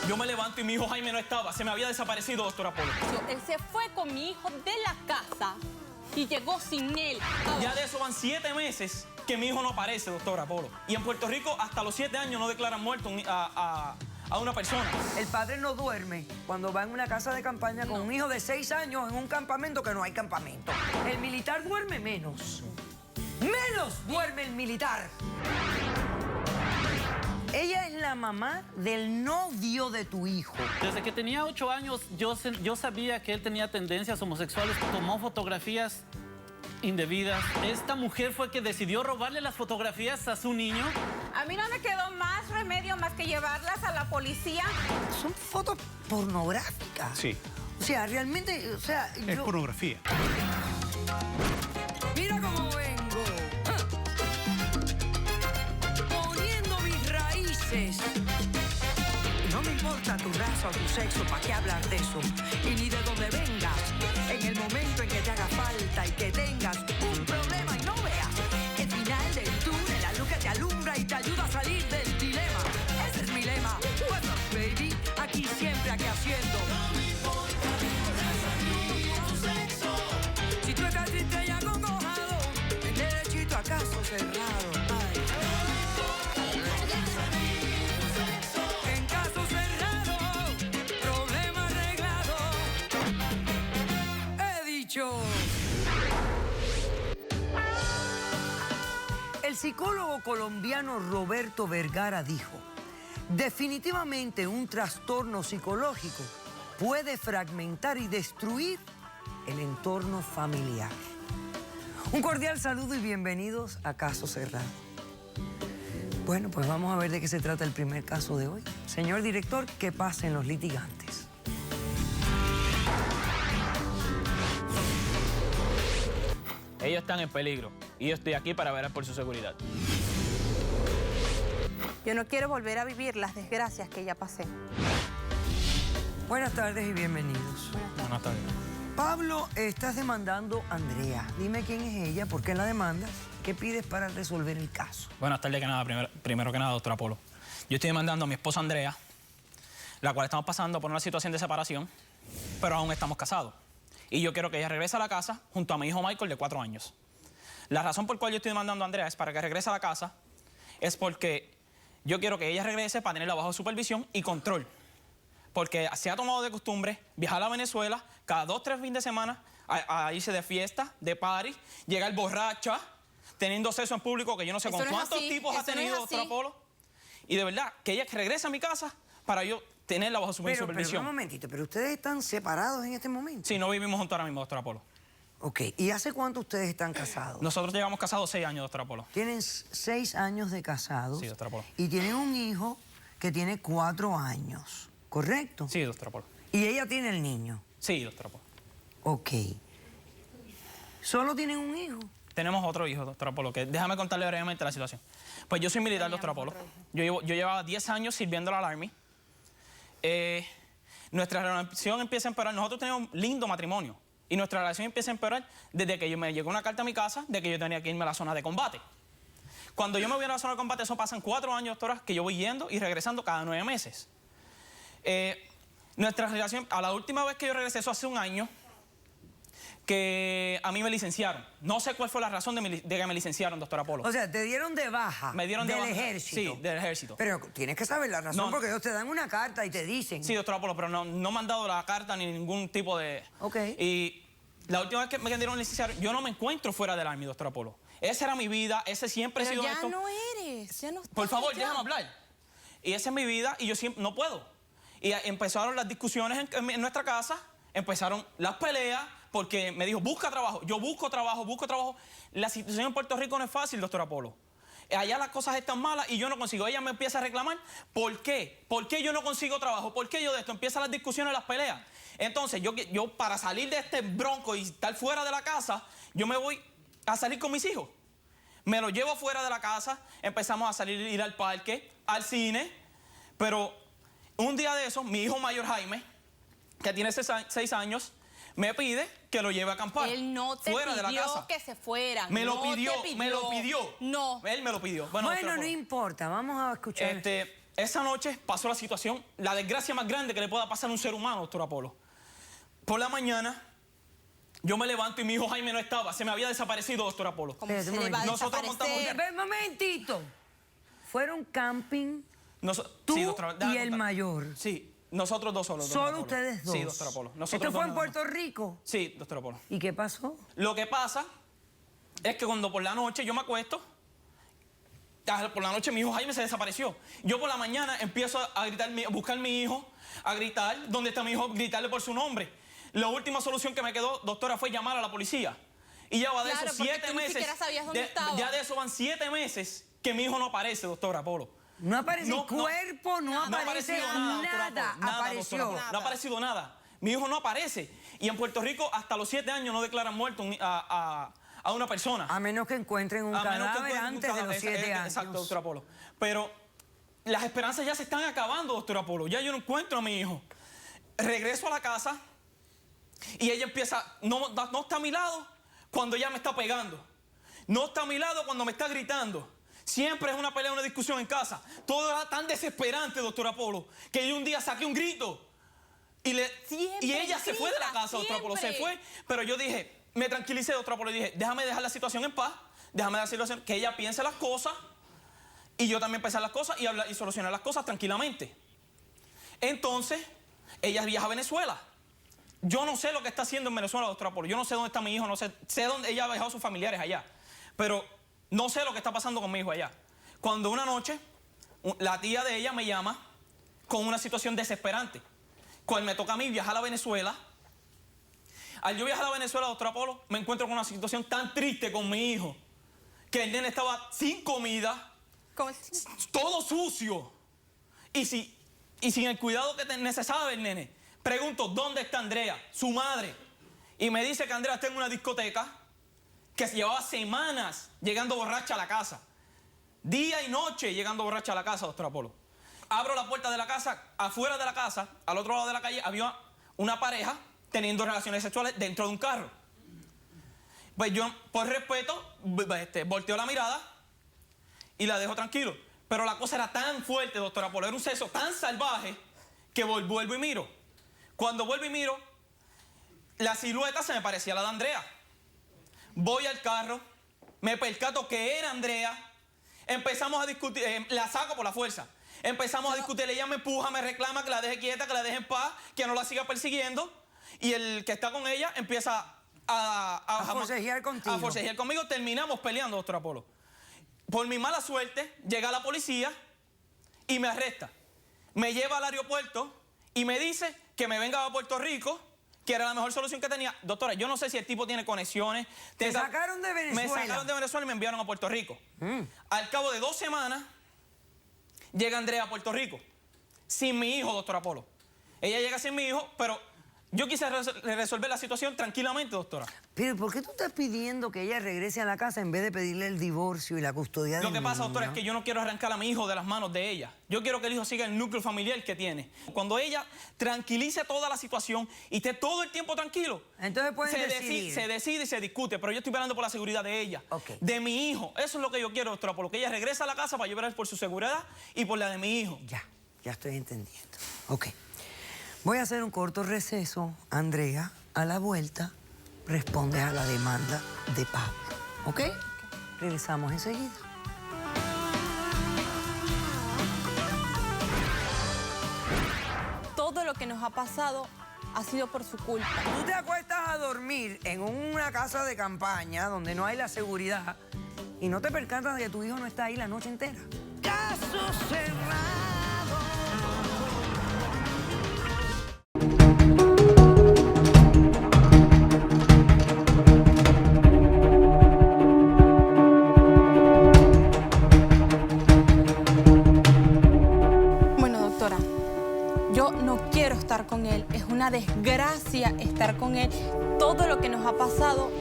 Yo me levanto y mi hijo Jaime no estaba. Se me había desaparecido, doctora Polo. Él se fue con mi hijo de la casa y llegó sin él. Ya de eso van 7 meses que mi hijo no aparece, doctora Polo. Y en Puerto Rico hasta los 7 años no declaran muerto a una persona. El padre no duerme cuando va en una casa de campaña con un hijo de 6 años en un campamento que no hay campamento. El militar duerme menos. ¡Menos duerme el militar! Ella es la mamá del novio de tu hijo. Desde que tenía 8 años, yo sabía que él tenía tendencias homosexuales. Tomó fotografías indebidas. Esta mujer fue que decidió robarle las fotografías a su niño. A mí no me quedó más remedio más que llevarlas a la policía. Son fotos pornográficas. Sí. O sea, realmente, o sea, Es pornografía. Mira cómo vengo. Poniendo mis raíces. No me importa tu raza o tu sexo, ¿para qué hablar de eso? Y ni de dónde vengas. En el momento en que te haga falta y que tengas un problema y no veas el final del túnel, la luz que te alumbra y te ayuda a salir del dilema. Ese es mi lema. What's up, baby? Aquí siempre, aquí haciendo. No me importa tu sexo. Si tú estás triste y acongojado, el derechito a caso cerrado. Ay. En caso cerrado, problema arreglado. He dicho. El psicólogo colombiano Roberto Vergara dijo: definitivamente un trastorno psicológico puede fragmentar y destruir el entorno familiar. Un cordial saludo y bienvenidos a Caso Cerrado. Bueno, pues vamos a ver de qué se trata el primer caso de hoy. Señor director, ¿qué pasa en los litigantes? Ellos están en peligro y yo estoy aquí para velar por su seguridad. Yo no quiero volver a vivir las desgracias que ya pasé. Buenas tardes y bienvenidos. Buenas tardes. Pablo, estás demandando a Andrea. Dime quién es ella, por qué la demandas, qué pides para resolver el caso. Buenas tardes que nada, primero que nada, doctora Polo. Yo estoy demandando a mi esposa Andrea, la cual estamos pasando por una situación de separación, pero aún estamos casados. Y yo quiero que ella regrese a la casa junto a mi hijo Michael de 4 años. La razón por la cual yo estoy demandando a Andrea es para que regrese a la casa, es porque yo quiero que ella regrese para tenerla bajo supervisión y control. Porque se ha tomado de costumbre viajar a Venezuela cada 2 o 3 fines de semana a irse de fiesta, de party, llegar borracha, teniendo sexo en público que yo no sé con cuántos tipos ha tenido, doctora Polo. Y de verdad, que ella regrese a mi casa para yo tenerla bajo su supervisión. Pero un momentito, ¿pero ustedes están separados en este momento? Sí, no vivimos juntos ahora mismo, doctora Polo. Ok, ¿y hace cuánto ustedes están casados? Nosotros llevamos casados 6 años, doctora Polo. Tienen 6 años de casados. Sí, doctora Polo. Y tienen un hijo que tiene 4 años, ¿correcto? Sí, doctora Polo. Y ella tiene el niño. Sí, doctora Polo. Ok. ¿Solo tienen un hijo? Tenemos otro hijo, doctora Polo, que déjame contarle brevemente la situación. Pues yo soy militar, doctora Polo. Yo llevaba 10 años sirviendo al Army. Nuestra relación empieza a empeorar. Nosotros tenemos un lindo matrimonio. Y nuestra relación empieza a empeorar desde que me llegó una carta a mi casa de que yo tenía que irme a la zona de combate. Cuando yo me voy a la zona de combate, eso pasan 4 años, doctora, que yo voy yendo y regresando cada 9 meses. Nuestra relación, a la última vez que yo regresé, eso hace 1 año, que a mí me licenciaron. No sé cuál fue la razón de que me licenciaron, doctora Polo. O sea, te dieron de baja. Me dieron de del baja. ejército. Sí, del ejército. Pero tienes que saber la razón porque ellos te dan una carta y te dicen. Sí, doctora Polo, pero no me han dado la carta ni ningún tipo de... Ok. Y la última vez que me dieron licenciar, yo no me encuentro fuera del Army, doctora Polo. Esa era mi vida, ese siempre ha sido esto. no eres, ya no estás. Por favor, déjame hablar. Y esa es mi vida y yo siempre no puedo. Y empezaron las discusiones en nuestra casa, empezaron las peleas, porque me dijo, busca trabajo. Yo busco trabajo, busco trabajo. La situación en Puerto Rico no es fácil, doctora Polo. Allá las cosas están malas y yo no consigo. Ella me empieza a reclamar, ¿por qué? ¿Por qué yo no consigo trabajo? ¿Por qué yo de esto? Empiezan las discusiones, las peleas. Entonces, yo para salir de este bronco y estar fuera de la casa, yo me voy a salir con mis hijos. Me los llevo fuera de la casa, empezamos a salir, ir al parque, al cine, pero un día de eso, mi hijo mayor Jaime, que tiene 6 años, me pide que lo lleve a acampar. Él no te fuera de la pidió casa. que se fueran. Me lo No pidió, te me lo pidió. No. Él me lo pidió. Bueno, doctora no Polo. importa, vamos a escuchar. esa noche pasó la situación, la desgracia más grande que le pueda pasar a un ser humano, doctor Apolo. Por la mañana, yo me levanto y mi hijo Jaime no estaba, se me había desaparecido, doctor Apolo. ¿Cómo Espérate se un le va a Nosotros desaparecer? Ve, un momentito. Fueron camping tú Sí, doctora, y déjame el contar. mayor. Sí, nosotros dos solos. doctor ¿Solo Apolo. ustedes dos? Sí, doctor Apolo. Nosotros ¿Esto dos fue en nada más. Puerto Rico? Sí, doctor Apolo. ¿Y qué pasó? Lo que pasa es que cuando por la noche yo me acuesto, por la noche mi hijo Jaime se desapareció. Yo por la mañana empiezo a gritar, a buscar a mi hijo, a gritar, ¿dónde está mi hijo? Gritarle por su nombre. La última solución que me quedó, doctora, fue llamar a la policía. Y ya va de Claro, esos porque 7 tú ni meses. siquiera sabías dónde estaba. Ya de eso van 7 meses que mi hijo no aparece, doctor Apolo. No aparece No, el cuerpo, no, No ha aparece aparecido nada, doctor nada. Apolo. Nada, Apareció. doctor Apolo. No ha aparecido nada. Mi hijo no aparece. Y en Puerto Rico, hasta los 7 años no declaran muerto a una persona. A menos que encuentren un A menos que cadáver encuentren un antes de los cadáver. 7 años. Exacto, doctor Apolo. Pero las esperanzas ya se están acabando, doctor Apolo. Ya yo no encuentro a mi hijo. Regreso a la casa y ella empieza, no está a mi lado cuando ella me está pegando. No está a mi lado cuando me está gritando. Siempre es una pelea, una discusión en casa. Todo era tan desesperante, doctor Apolo, que yo un día saqué un grito. Y ella se fue de la casa, doctor Apolo, se fue. Pero yo dije, me tranquilicé, doctor Apolo, y dije, déjame dejar la situación en paz, déjame dejar la situación, que ella piense las cosas, y yo también pensar las cosas y solucionar las cosas tranquilamente. Entonces, ella viaja a Venezuela. Yo no sé lo que está haciendo en Venezuela, doctor Apolo. Yo no sé dónde está mi hijo, no sé dónde ella ha dejado a sus familiares allá. Pero no sé lo que está pasando con mi hijo allá. Cuando una noche, la tía de ella me llama con una situación desesperante. Cuando me toca a mí viajar a Venezuela. Al yo viajar a Venezuela, doctor Apolo, me encuentro con una situación tan triste con mi hijo, que el nene estaba sin comida, ¿Cómo es? todo sucio, y sin el cuidado que necesitaba el nene. Pregunto, ¿dónde está Andrea, su madre? Y me dice que Andrea está en una discoteca, que se llevaba semanas llegando borracha a la casa. Día y noche llegando borracha a la casa, doctor Apolo. Abro la puerta de la casa, afuera de la casa, al otro lado de la calle, había una pareja teniendo relaciones sexuales dentro de un carro. Pues yo, por respeto, volteo la mirada y la dejo tranquilo. Pero la cosa era tan fuerte, doctor Apolo, era un sexo tan salvaje que vuelvo y miro. Cuando vuelvo y miro, la silueta se me parecía a la de Andrea. Voy al carro, me percato que era Andrea, empezamos a discutir, la saco por la fuerza. Empezamos a discutir, ella me empuja, me reclama que la deje quieta, que la deje en paz, que no la siga persiguiendo. Y el que está con ella empieza a forcejear contigo. A forcejear conmigo, terminamos peleando, doctor Apolo. Por mi mala suerte, llega la policía y me arresta. Me lleva al aeropuerto y me dice que me venga a Puerto Rico, que era la mejor solución que tenía. Doctora, yo no sé si el tipo tiene conexiones. ¿Te sacaron de Venezuela? Me sacaron de Venezuela y me enviaron a Puerto Rico. Al cabo de 2 semanas, llega Andrea a Puerto Rico, sin mi hijo, doctor Apolo. Ella llega sin mi hijo, pero yo quise resolver la situación tranquilamente, doctora. Pero ¿por qué tú estás pidiendo que ella regrese a la casa en vez de pedirle el divorcio y la custodia del Lo que pasa, niño? doctora, es que yo no quiero arrancar a mi hijo de las manos de ella. Yo quiero que el hijo siga el núcleo familiar que tiene. Cuando ella tranquilice toda la situación y esté todo el tiempo tranquilo, Entonces pueden decidir. se decide y se discute, pero yo estoy velando por la seguridad de ella, Ok. de mi hijo. Eso es lo que yo quiero, doctora, por lo que ella regrese a la casa para llevar por su seguridad y por la de mi hijo. Ya estoy entendiendo. Ok. Voy a hacer un corto receso, Andrea. A la vuelta, respondes a la demanda de Pablo. ¿Ok? Regresamos enseguida. Todo lo que nos ha pasado ha sido por su culpa. Tú te acuestas a dormir en una casa de campaña donde no hay la seguridad y no te percatas de que tu hijo no está ahí la noche entera. Caso cerrado. Bueno, doctora, yo no quiero estar con él. Es una desgracia estar con él. Todo lo que nos ha pasado